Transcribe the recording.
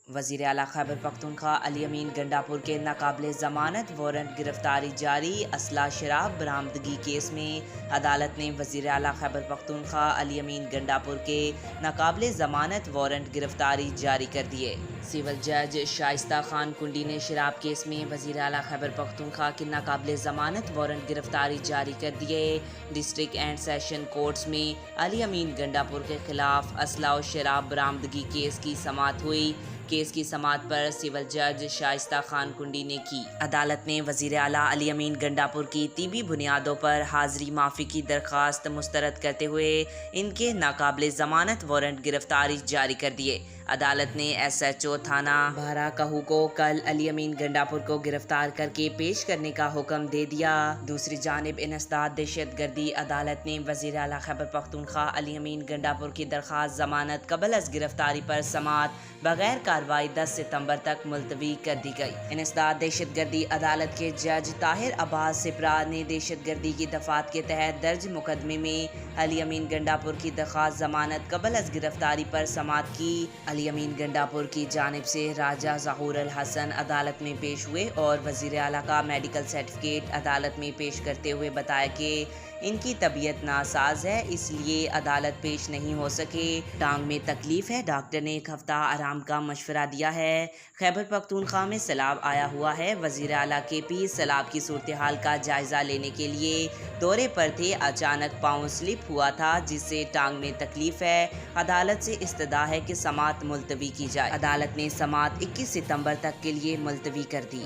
वज़ीर आला खैबर पख्तूनख्वा अली अमीन गंडापुर के नाकाबिले ज़मानत वारंट गिरफ्तारी जारी। असला शराब बरामदगी केस में अदालत ने वज़ीर आला खैबर पख्तूनख्वा अली अमीन गंडापुर के नाकाबिले ज़मानत वारंट गिरफ्तारी जारी कर दिए। सिविल जज शाइस्ता खान कुंडी ने शराब केस में वज़ीर आला खैबर पख्तूनख्वा के नाकाबिले ज़मानत वारंट गिरफ्तारी जारी कर दिए। डिस्ट्रिक्ट एंड सेशन कोर्ट्स में अली अमीन गंडापुर के खिलाफ असला और शराब बरामदगी केस की समाअत हुई। केस की समाअत पर सिविल जज शाइस्ता खान कुंडी ने की। अदालत ने वज़ीर आला अली अमीन गंडापुर की तिबी बुनियादों पर हाजिरी माफ़ी की दरख्वास्त मुस्तरद करते हुए इनके नाकाबिले ज़मानत वारंट गिरफ्तारी जारी कर दिए। अदालत ने SHO थाना बारा कहू को कल अली अमीन गंडापुर को गिरफ्तार करके पेश करने का हुक्म दे दिया। दूसरी जानिब इंसदाद दहशतगर्दी अदालत ने वज़ीर आला खैबर पख्तूनख्वा अली अमीन गंडापुर की दरख्वास्त ज़मानत कबल अज़ गिरफ्तारी पर समाअत बगैर कार्रवाई 10 सितंबर तक मुलतवी कर दी गई। इंसदाद दहशतगर्दी अदालत के जज ताहिर अब्बास सिपरा ने दहशतगर्दी की दफात के तहत दर्ज मुकदमे में अली अमीन गंडापुर की दरख्वास्त ज़मानत कबल अज़ गिरफ्तारी पर समाअत की। अली अमीन गंडापुर की जानिब से राजा ज़हूर अल हसन अदालत में पेश हुए और वज़ीर आला का मेडिकल सर्टिफिकेट अदालत में पेश करते हुए बताया कि इनकी तबीयत नासाज है, इसलिए अदालत पेश नहीं हो सके। टांग में तकलीफ है, डॉक्टर ने एक हफ्ता आराम का मशवरा दिया है। खैबर पख्तूनख्वा में सैलाब आया हुआ है। वज़ीर आला KP सैलाब की सूरत हाल का जायजा लेने के लिए दौरे पर थे। अचानक पाँव स्लिप हुआ था जिससे टांग में तकलीफ है। अदालत से इस्तदा है कि समाअत मुलतवी की जाए। अदालत ने समाअत 21 सितंबर तक के लिए मुलतवी कर दी।